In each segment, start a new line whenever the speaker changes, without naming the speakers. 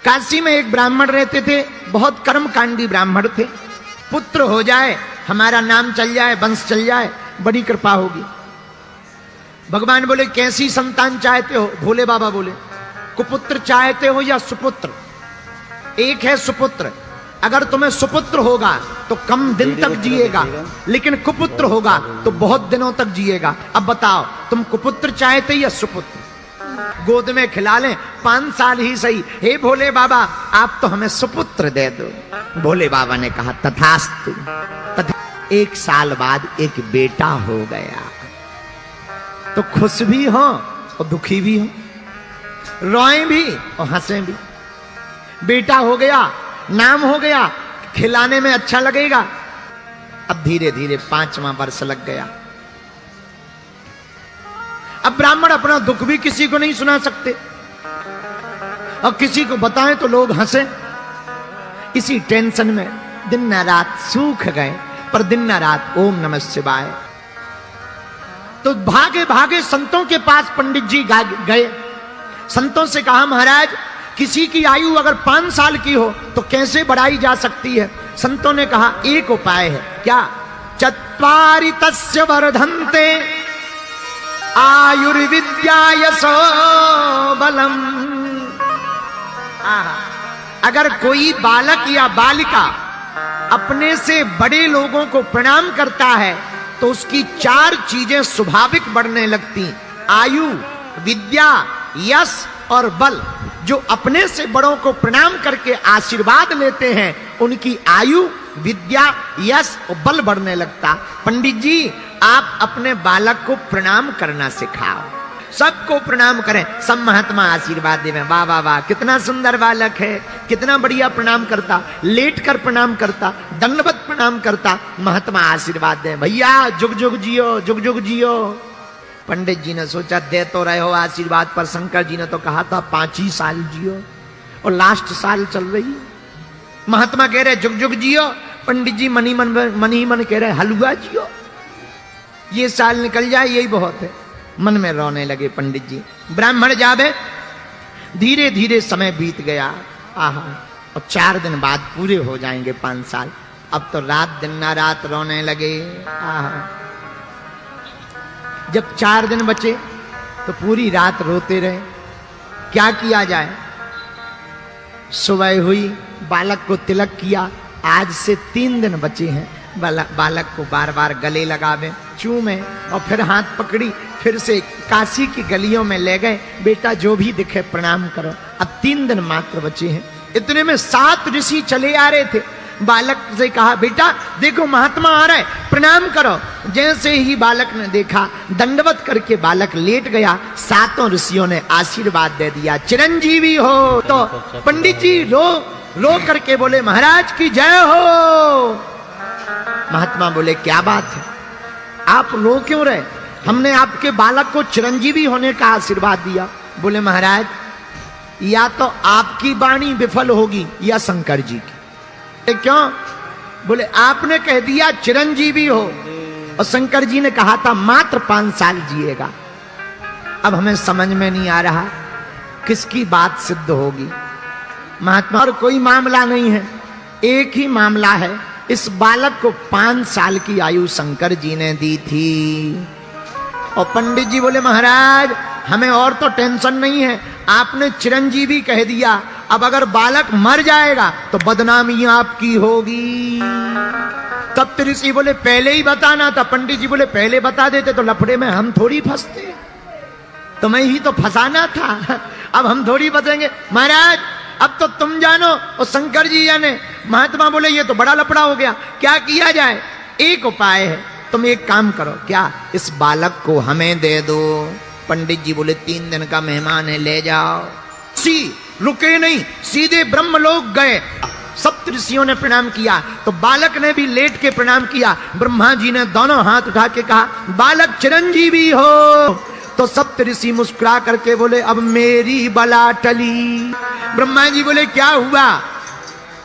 काशी में एक ब्राह्मण रहते थे, बहुत कर्मकांडी ब्राह्मण थे। पुत्र हो जाए, हमारा नाम चल जाए, वंश चल जाए, बड़ी कृपा होगी। भगवान बोले कैसी संतान चाहते हो? भोले बाबा बोले कुपुत्र चाहते हो या सुपुत्र? एक है सुपुत्र, अगर तुम्हें सुपुत्र होगा तो कम दिन तक जिएगा, लेकिन कुपुत्र होगा तो बहुत दिनों तक जिएगा। अब बताओ तुम कुपुत्र चाहते या सुपुत्र? गोद में खिला लें 5 साल ही सही। हे भोले बाबा आप तो हमें सुपुत्र दे दो। भोले बाबा ने कहा तथास्तु। 1 साल बाद एक बेटा हो गया, तो खुश भी हो और दुखी भी हो, रोए भी और हंसे भी। बेटा हो गया, नाम हो गया, खिलाने में अच्छा लगेगा। अब धीरे धीरे 5वां वर्ष लग गया। अब ब्राह्मण अपना दुख भी किसी को नहीं सुना सकते, और किसी को बताएं तो लोग हंसे। इसी टेंशन में दिन न रात सूख गए, पर दिन न रात ओम नमः शिवाय। तो भागे भागे संतों के पास पंडित जी गए। संतों से कहा महाराज किसी की आयु अगर 5 साल की हो तो कैसे बढ़ाई जा सकती है? संतों ने कहा एक उपाय है। क्या? चत्वारि तस्य वर्धन्ते आयुर्विद्या यशो बलम। अगर कोई बालक या बालिका अपने से बड़े लोगों को प्रणाम करता है तो उसकी 4 चीजें स्वाभाविक बढ़ने लगती, आयु, विद्या, यश और बल। जो अपने से बड़ों को प्रणाम करके आशीर्वाद लेते हैं उनकी आयु, विद्या, यश और बल बढ़ने लगता। पंडित जी आप अपने बालक को प्रणाम करना सिखाओ, सबको प्रणाम करें, सब महात्मा आशीर्वाद देवें। वाह वाह वाह कितना सुंदर बालक है, कितना बढ़िया प्रणाम करता, लेट कर प्रणाम करता, दंडवत प्रणाम करता, महात्मा आशीर्वाद दें। भैया जुग जुग जियो, जुग जुग जियो। पंडित जी ने सोचा दे तो रहे हो आशीर्वाद, पर शंकर जी ने तो कहा था 5 ही साल जियो, और लास्ट साल चल रही। महात्मा कह रहे जुग जुग जियो, पंडित जी मन ही मन कह रहे हलवा जियो, ये साल निकल जाए यही बहुत है। मन में रोने लगे पंडित जी। ब्राह्मण जावे, धीरे धीरे समय बीत गया। आहा, और 4 दिन बाद पूरे हो जाएंगे 5 साल। अब तो रात दिन ना रात रोने लगे। आहा, जब 4 दिन बचे तो पूरी रात रोते रहे। क्या किया जाए? सुबह हुई, बालक को तिलक किया। आज से 3 दिन बचे हैं। बालक को बार बार गले लगावे, चूमे, और फिर हाथ पकड़ी, फिर से काशी की गलियों में ले गए। बेटा जो भी दिखे प्रणाम करो। अब 3 दिन मात्र बचे हैं। इतने में 7 ऋषि चले आ रहे थे। बालक से कहा बेटा देखो महात्मा आ रहे, प्रणाम करो। जैसे ही बालक ने देखा, दंडवत करके बालक लेट गया। 7 ऋषियों ने आशीर्वाद दे दिया, चिरंजीवी हो। तो पंडित जी रो करके बोले महाराज की जय हो। महात्मा बोले क्या बात है, आप रो क्यों रहे? हमने आपके बालक को चिरंजीवी होने का आशीर्वाद दिया। बोले महाराज या तो आपकी वाणी विफल होगी या शंकर जी की। क्यों? बोले आपने कह दिया चिरंजीवी हो, और शंकर जी ने कहा था मात्र 5 साल जिएगा। अब हमें समझ में नहीं आ रहा किसकी बात सिद्ध होगी। महात्मा और कोई मामला नहीं है, एक ही मामला है। इस बालक को 5 साल की आयु शंकर जी ने दी थी। और पंडित जी बोले महाराज हमें और तो टेंशन नहीं है, आपने चिरंजीवी कह दिया। अब अगर बालक मर जाएगा तो बदनामी आपकी होगी। तब ऋषि बोले पहले ही बताना था। पंडित जी बोले पहले बता देते तो लफड़े में हम थोड़ी फंसते, तुम्हें ही तो फंसाना था, अब हम थोड़ी फंसेंगे। महाराज अब तो तुम जानो और शंकर जी जाने। महात्मा बोले ये तो बड़ा लफड़ा हो गया, क्या किया जाए? एक उपाय है, तुम एक काम करो। क्या? इस बालक को हमें दे दो। पंडित जी बोले 3 दिन का मेहमान है, ले जाओ। रुके नहीं, सीधे ब्रह्मलोक गए। सप्त ऋषियों ने प्रणाम किया तो बालक ने भी लेट के प्रणाम किया। ब्रह्मा जी ने दोनों हाथ उठा के कहा बालक चिरंजीवी हो। तो सप्त ऋषि मुस्कुरा करके बोले अब मेरी बला टली। ब्रह्मा जी बोले क्या हुआ?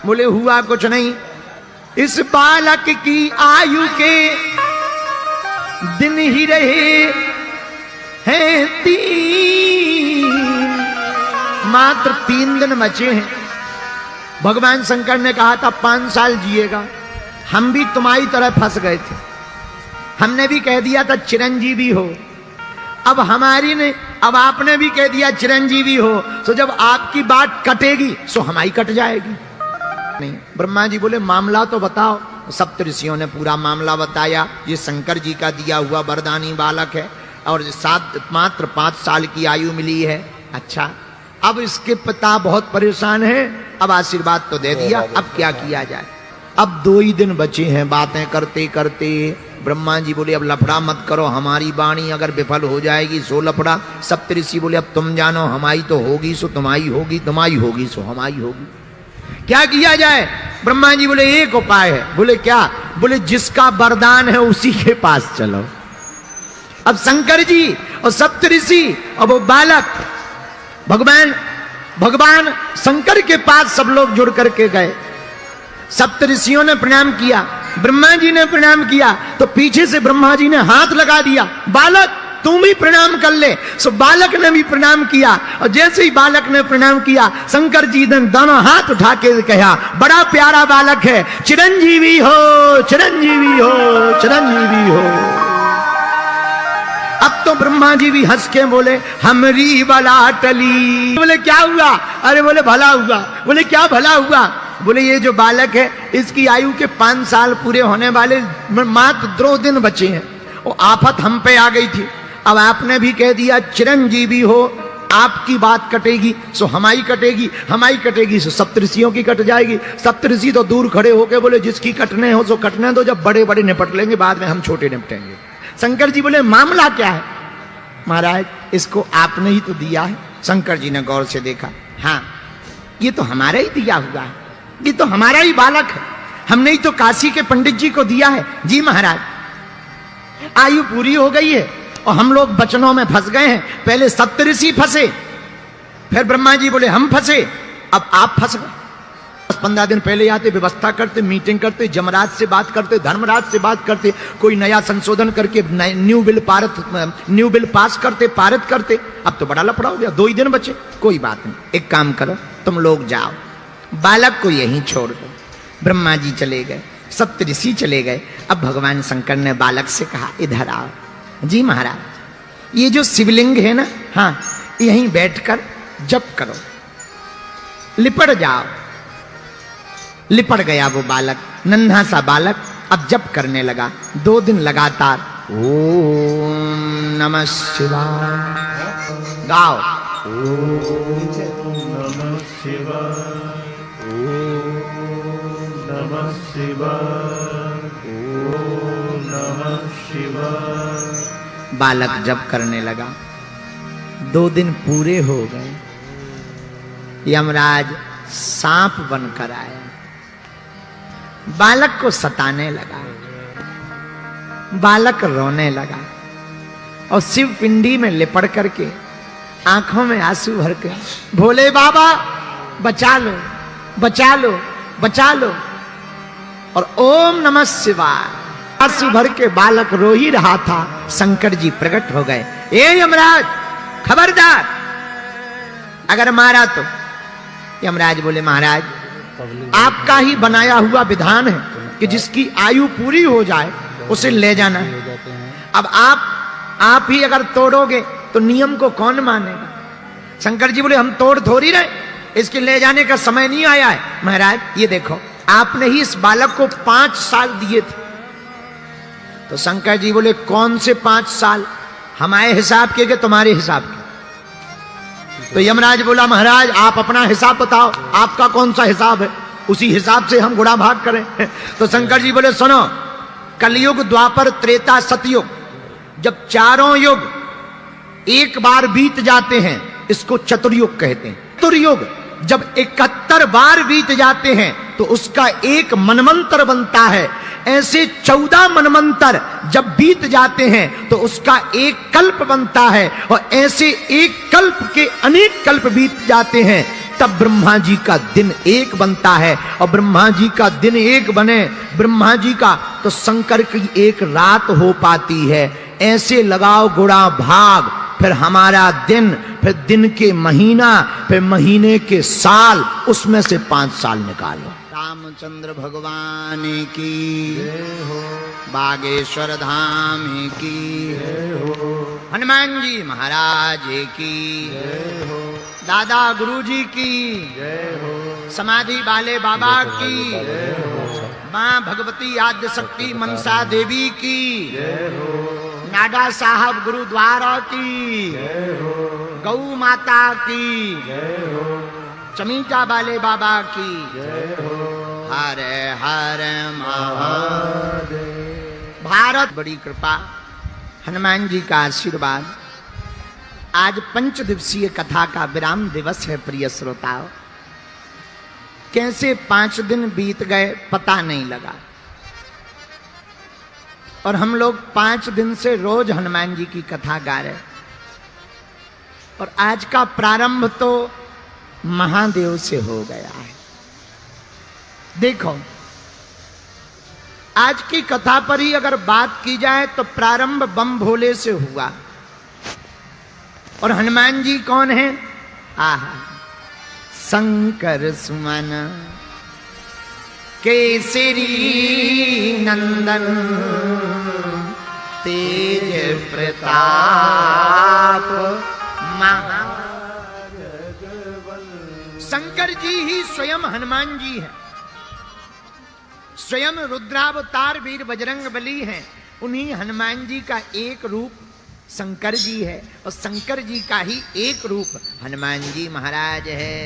बोले हुआ कुछ नहीं, इस बालक की आयु के दिन ही रहे हैं 3, मात्र 3 दिन बचे हैं। भगवान शंकर ने कहा था 5 साल जिएगा। हम भी तुम्हारी तरह फंस गए थे, हमने भी कह दिया था चिरंजीवी हो। अब अब आपने भी कह दिया चिरंजीवी हो, तो जब आपकी बात कटेगी सो हमारी कट जाएगी। नहीं, ब्रह्मा जी बोले मामला तो बताओ। सप्तऋषियों ने पूरा मामला बताया। ये शंकर जी का दिया हुआ वरदानी बालक है और मात्र 5 साल की आयु मिली है। अच्छा, अब इसके पिता बहुत परेशान हैं। अब आशीर्वाद तो दे दिया, अब क्या किया जाए। अब 2 ही दिन बचे हैं। बातें करते करते ब्रह्मा जी बोले अब लफड़ा मत करो, हमारी वाणी अगर विफल हो जाएगी सो लफड़ा। सप्तऋषि बोले अब तुम जानो, हमारी तो होगी सो तुम्हारी होगी, तुम्हारी होगी सो हमारी होगी। क्या किया जाए? ब्रह्मा जी बोले एक उपाय है। बोले क्या? बोले जिसका वरदान है उसी के पास चलो। अब शंकर जी और सप्तऋषि और वो बालक भगवान शंकर के पास सब लोग जुड़ करके गए। सप्तऋषियों ने प्रणाम किया, ब्रह्मा जी ने प्रणाम किया, तो पीछे से ब्रह्मा जी ने हाथ लगा दिया, बालक तुम भी प्रणाम कर ले। सो बालक ने भी प्रणाम किया और जैसे ही बालक ने प्रणाम किया शंकर जी ने दोनों हाथ उठा के कहा बड़ा प्यारा बालक है, चिरंजीवी हो, चिरंजीवी हो, चिरंजीवी हो। अब तो ब्रह्मा जी भी हंस के बोले हमरी बला टली। बोले क्या हुआ? अरे बोले भला हुआ। बोले क्या भला हुआ? बोले ये जो बालक है इसकी आयु के 5 साल पूरे होने वाले, मात्र 2 दिन बचे हैं। वो आफत हम पे आ गई थी। अब आपने भी कह दिया चिरंजीवी हो, आपकी बात कटेगी सो हमारी कटेगी, हमारी कटेगी सो सप्तऋषियों की कट जाएगी। सप्तऋषि तो दूर खड़े होके बोले जिसकी कटने हो सो कटने दो, जब बड़े बड़े निपट लेंगे बाद में हम छोटे निपटेंगे। शंकर जी बोले मामला क्या है? महाराज इसको आपने ही तो दिया है। शंकर जी ने गौर से देखा, हाँ ये तो हमारा ही दिया हुआ है, ये तो हमारा ही बालक है, हमने ही तो काशी के पंडित जी को दिया है। जी महाराज, आयु पूरी हो गई है और हम लोग बचनों में फंस गए हैं। पहले सप्तऋषि फंसे, फिर ब्रह्मा जी बोले हम फंसे, अब आप फंस गए। 10-15 दिन पहले आते, व्यवस्था करते, मीटिंग करते, जमराज से बात करते, धर्मराज से बात करते, कोई नया संशोधन करके न्यू बिल पास करते, पारित करते। अब तो बड़ा लफड़ा हो गया, 2 ही दिन बचे। कोई बात नहीं, एक काम करो, तुम लोग जाओ, बालक को यहीं छोड़ दो। ब्रह्मा जी चले गए, सप्तऋषि चले गए। अब भगवान शंकर ने बालक से कहा इधर आओ। जी महाराज, ये जो शिवलिंग है ना, हाँ यहीं बैठकर जप करो, लिपट जाओ। लिपट गया वो बालक, नन्हा सा बालक, अब जप करने लगा। 2 दिन लगातार ओम नमः शिवाय गाओ, ओम नमः शिवाय, ओम नमः शिवाय, ओम नमः शिवाय। बालक जप करने लगा। 2 दिन पूरे हो गए। यमराज सांप बनकर आया, बालक को सताने लगा। बालक रोने लगा और शिव पिंडी में लिपट करके आंखों में आंसू भर के भोले बाबा बचा लो, बचा लो, बचा लो। और ओम नमः शिवाय आंसू भर के बालक रो ही रहा था। शंकर जी प्रकट हो गए। ए यमराज खबरदार, अगर मारा तो। यमराज बोले महाराज आपका ही बनाया हुआ विधान है कि जिसकी आयु पूरी हो जाए उसे ले जाना है। अब आप ही अगर तोड़ोगे तो नियम को कौन मानेगा? शंकर जी बोले हम तोड़ थोड़ी रहे, इसके ले जाने का समय नहीं आया है। महाराज ये देखो, आपने ही इस बालक को 5 साल दिए थे। तो शंकर जी बोले कौन से 5 साल? हमारे हिसाब के कि तुम्हारे हिसाब के? तो यमराज बोला महाराज आप अपना हिसाब बताओ, आपका कौन सा हिसाब है, उसी हिसाब से हम गुणा भाग करें। तो शंकर जी बोले सुनो, कलयुग, द्वापर, त्रेता, सतयुग, जब चारों युग एक बार बीत जाते हैं इसको चतुर्युग कहते हैं। चतुर्युग जब 71 बार बीत जाते हैं तो उसका एक मनमंत्र बनता है। ऐसे 14 मनमंत्र जब बीत जाते हैं तो उसका एक कल्प बनता है, और ऐसे एक कल्प के अनेक कल्प बीत जाते हैं तब ब्रह्मा जी का दिन एक बनता है। और ब्रह्मा जी का दिन एक बने ब्रह्मा जी का, तो शंकर की एक रात हो पाती है। ऐसे लगाओ गुणा भाग, फिर हमारा दिन फिर दिन के महीना, फिर महीने के साल, उसमें से 5 साल निकालो। रामचंद्र भगवान की बागेश्वर धाम की, हनुमान जी महाराज की, दादा गुरुजी की, समाधि वाले बाबा की, माँ भगवती आद्य शक्ति मनसा देवी की, नाडा साहब गुरुद्वारा की, गौ माता की, चमीचा वाले बाबा की, हर हर महादेव। भारत बड़ी कृपा, हनुमान जी का आशीर्वाद। आज 5 दिवसीय कथा का विराम दिवस है प्रिय श्रोताओं। कैसे 5 दिन बीत गए पता नहीं लगा, और हम लोग 5 दिन से रोज हनुमान जी की कथा गा रहे, और आज का प्रारंभ तो महादेव से हो गया है। देखो, आज की कथा पर ही अगर बात की जाए तो प्रारंभ बम भोले से हुआ, और हनुमान जी कौन है? आहा, शंकर सुमन केसरी नंदन, तेज प्रताप महा। शंकर जी ही स्वयं हनुमान जी हैं, स्वयं रुद्रावतार वीर बजरंग बली हैं। उन्हीं हनुमान जी का एक रूप शंकर जी है, और शंकर जी का ही एक रूप हनुमान जी महाराज है।